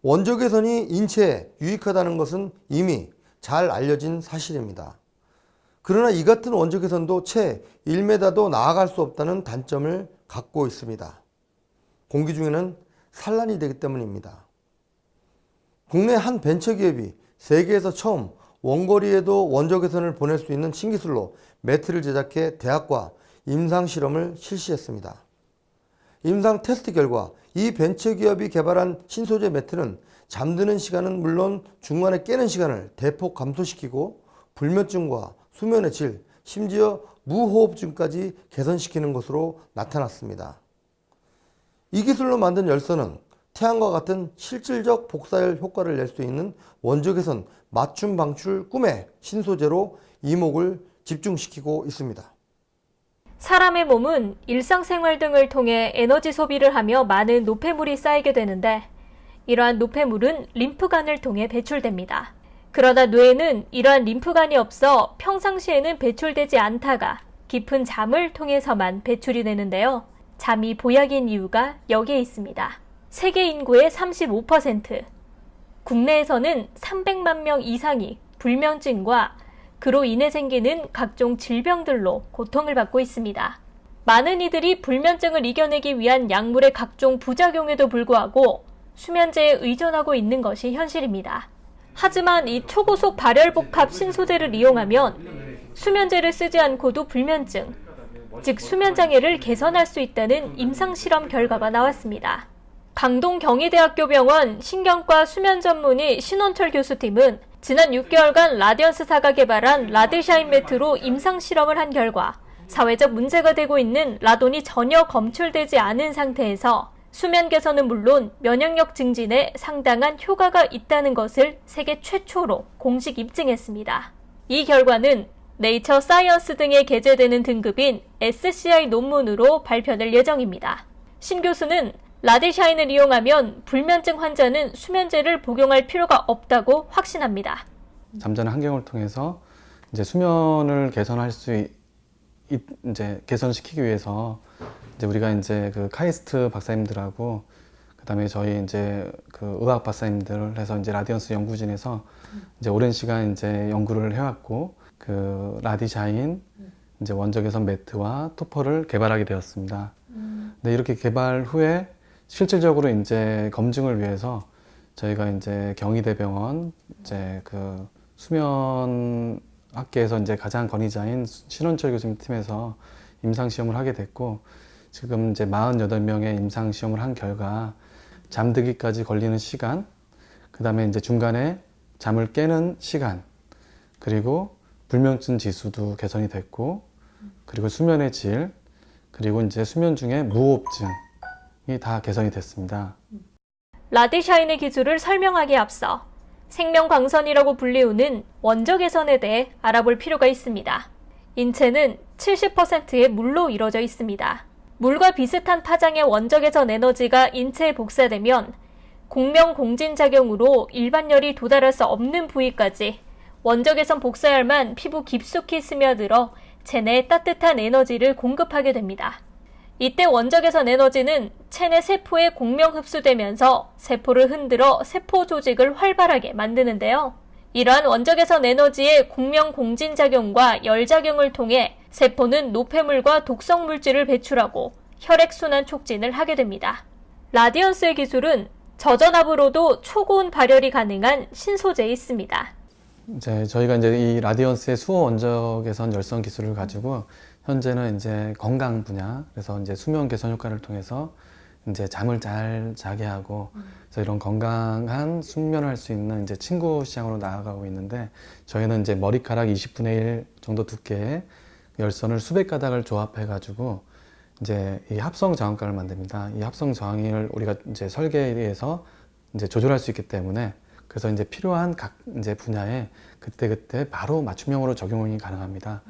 원적 개선이 인체에 유익하다는 것은 이미 잘 알려진 사실입니다. 그러나 이 같은 원적 개선도 채 1m도 나아갈 수 없다는 단점을 갖고 있습니다. 공기 중에는 산란이 되기 때문입니다. 국내 한 벤처기업이 세계에서 처음 원거리에도 원적 개선을 보낼 수 있는 신기술로 매트를 제작해 대학과 임상실험을 실시했습니다. 임상 테스트 결과 이 벤처기업이 개발한 신소재 매트는 잠드는 시간은 물론 중간에 깨는 시간을 대폭 감소시키고 불면증과 수면의 질, 심지어 무호흡증까지 개선시키는 것으로 나타났습니다. 이 기술로 만든 열선은 태양과 같은 실질적 복사열 효과를 낼 수 있는 원적 개선 맞춤 방출 꿈의 신소재로 이목을 집중시키고 있습니다. 사람의 몸은 일상생활 등을 통해 에너지 소비를 하며 많은 노폐물이 쌓이게 되는데 이러한 노폐물은 림프관을 통해 배출됩니다. 그러나 뇌에는 이러한 림프관이 없어 평상시에는 배출되지 않다가 깊은 잠을 통해서만 배출이 되는데요. 잠이 보약인 이유가 여기에 있습니다. 세계 인구의 35%, 국내에서는 300만 명 이상이 불면증과 그로 인해 생기는 각종 질병들로 고통을 받고 있습니다. 많은 이들이 불면증을 이겨내기 위한 약물의 각종 부작용에도 불구하고 수면제에 의존하고 있는 것이 현실입니다. 하지만 이 초고속 발열복합 신소재를 이용하면 수면제를 쓰지 않고도 불면증, 즉 수면장애를 개선할 수 있다는 임상실험 결과가 나왔습니다. 강동 경희대학교 병원 신경과 수면 전문의 신원철 교수팀은 지난 6개월간 라디언스사가 개발한 라드샤인 매트로 임상실험을 한 결과 사회적 문제가 되고 있는 라돈이 전혀 검출되지 않은 상태에서 수면 개선은 물론 면역력 증진에 상당한 효과가 있다는 것을 세계 최초로 공식 입증했습니다. 이 결과는 네이처 사이언스 등에 게재되는 등급인 SCI 논문으로 발표될 예정입니다. 신 교수는 라디샤인을 이용하면 불면증 환자는 수면제를 복용할 필요가 없다고 확신합니다. 잠자는 환경을 통해서 이제 수면을 개선할 수 이제 개선시키기 위해서 이제 우리가 이제 그 카이스트 박사님들하고 그다음에 저희 이제 그 의학 박사님들 해서 이제 라디언스 연구진에서 이제 오랜 시간 이제 연구를 해왔고 그 라디샤인 이제 원적 개선 매트와 토퍼를 개발하게 되었습니다. 근데 이렇게 개발 후에 실질적으로 이제 검증을 위해서 저희가 이제 경희대병원 이제 그 수면학계에서 이제 가장 권위자인 신원철 교수님 팀에서 임상시험을 하게 됐고 지금 이제 48명의 임상시험을 한 결과 잠들기까지 걸리는 시간, 그 다음에 이제 중간에 잠을 깨는 시간, 그리고 불면증 지수도 개선이 됐고, 그리고 수면의 질, 그리고 이제 수면 중에 무호흡증이 다 개선이 됐습니다. 라디샤인의 기술을 설명하기에 앞서 생명광선이라고 불리우는 원적 개선에 대해 알아볼 필요가 있습니다. 인체는 70%의 물로 이루어져 있습니다. 물과 비슷한 파장의 원적 개선 에너지가 인체에 복사되면 공명공진작용으로 일반열이 도달할 수 없는 부위까지 원적 개선 복사열만 피부 깊숙이 스며들어 체내에 따뜻한 에너지를 공급하게 됩니다. 이때 원적 개선 에너지는 체내 세포에 공명 흡수되면서 세포를 흔들어 세포 조직을 활발하게 만드는데요. 이러한 원적 개선 에너지의 공명 공진작용과 열작용을 통해 세포는 노폐물과 독성 물질을 배출하고 혈액순환 촉진을 하게 됩니다. 라디언스의 기술은 저전압으로도 초고온 발열이 가능한 신소재에 있습니다. 이제 저희가 이제 이 라디언스의 수호 원적 개선 열선 기술을 가지고 현재는 이제 건강 분야, 그래서 이제 수면 개선 효과를 통해서 이제 잠을 잘 자게 하고 그래서 이런 건강한 숙면을 할 수 있는 이제 침구 시장으로 나아가고 있는데 저희는 이제 머리카락 20분의 1 정도 두께의 열선을 수백 가닥을 조합해 가지고 이제 이 합성 저항가를 만듭니다. 이 합성 저항을 우리가 이제 설계에서 이제 조절할 수 있기 때문에 그래서 이제 필요한 각 이제 분야에 그때그때 바로 맞춤형으로 적용이 가능합니다.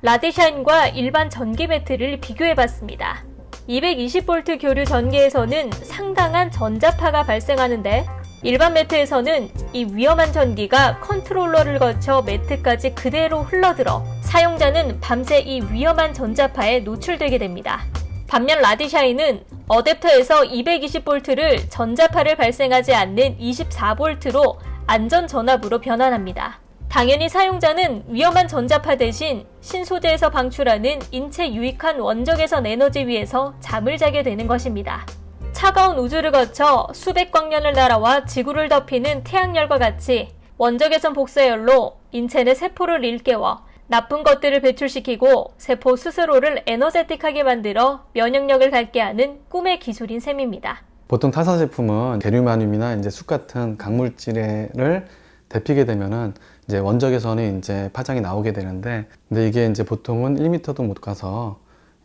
라디샤인과 일반 전기 배트를 비교해 봤습니다. 220V 교류 전기에서는 상당한 전자파가 발생하는데 일반 매트에서는 이 위험한 전기가 컨트롤러를 거쳐 매트까지 그대로 흘러들어 사용자는 밤새 이 위험한 전자파에 노출되게 됩니다. 반면 라디샤인은 어댑터에서 220V를 전자파를 발생하지 않는 24V로 안전 전압으로 변환합니다. 당연히 사용자는 위험한 전자파 대신 신소재에서 방출하는 인체 유익한 원적외선 에너지 위에서 잠을 자게 되는 것입니다. 차가운 우주를 거쳐 수백 광년을 날아와 지구를 덮이는 태양열과 같이 원적외선 복사열로 인체 내 세포를 일깨워 나쁜 것들을 배출시키고 세포 스스로를 에너제틱하게 만들어 면역력을 갖게 하는 꿈의 기술인 셈입니다. 보통 타사 제품은 게르마늄이나 이제 숯 같은 강물질을 데피게 되면은 이제 원적외선이 이제 파장이 나오게 되는데, 근데 이게 이제 보통은 1m도 못 가서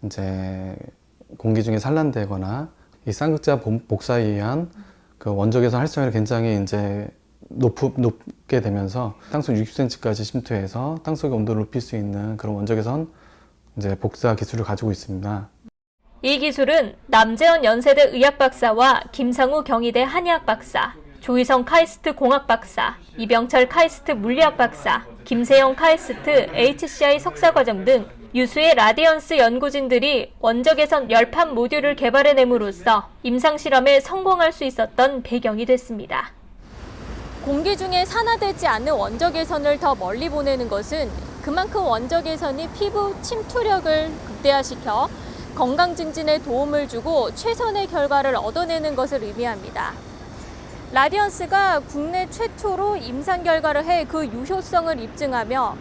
이제 공기 중에 산란되거나 이 쌍극자 복사에 의한 그 원적외선 활성율이 굉장히 이제 높게 되면서 땅속 60cm까지 침투해서 땅속의 온도를 높일 수 있는 그런 원적외선 이제 복사 기술을 가지고 있습니다. 이 기술은 남재원 연세대 의학 박사와 김상우 경희대 한의학 박사, 조희성 카이스트 공학 박사, 이병철 카이스트 물리학 박사, 김세영 카이스트 HCI 석사과정 등 유수의 라디언스 연구진들이 원적외선 열판 모듈을 개발해냄으로써 임상실험에 성공할 수 있었던 배경이 됐습니다. 공기 중에 산화되지 않는 원적외선을 더 멀리 보내는 것은 그만큼 원적외선이 피부 침투력을 극대화시켜 건강 증진에 도움을 주고 최선의 결과를 얻어내는 것을 의미합니다. 라디언스가 국내 최초로 임상 결과를 해 그 유효성을 입증하며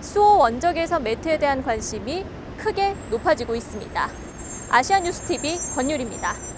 수호 원적외선 매트에 대한 관심이 크게 높아지고 있습니다. 아시아뉴스TV 권율입니다.